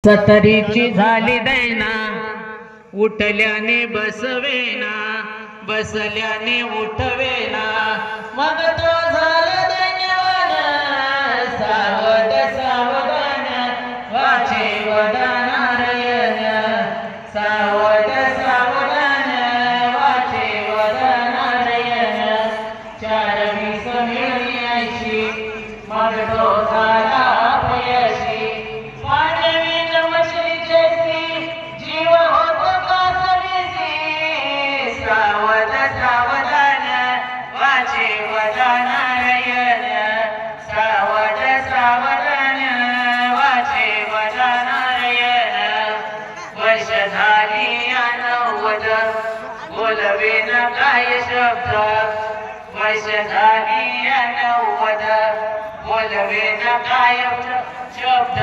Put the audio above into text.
सतरीची झाली दैना, उठल्याने बसवेना, बसल्याने उठवेना, मग तो झाला दैन्यवान. सावध सावधान वाचे वदनारायण, सावध सावधान वाचे वदनारायण. 420 मिळून 80, मग तो झाला अपयशी. सावध सावधान वाचे वदनारायण, सावध सावधान वाचे वदनारायण. वर्ष झाली 90, बोलवेन काय शब्द. वर्ष झाली 90, बोलवेन काय शब्द.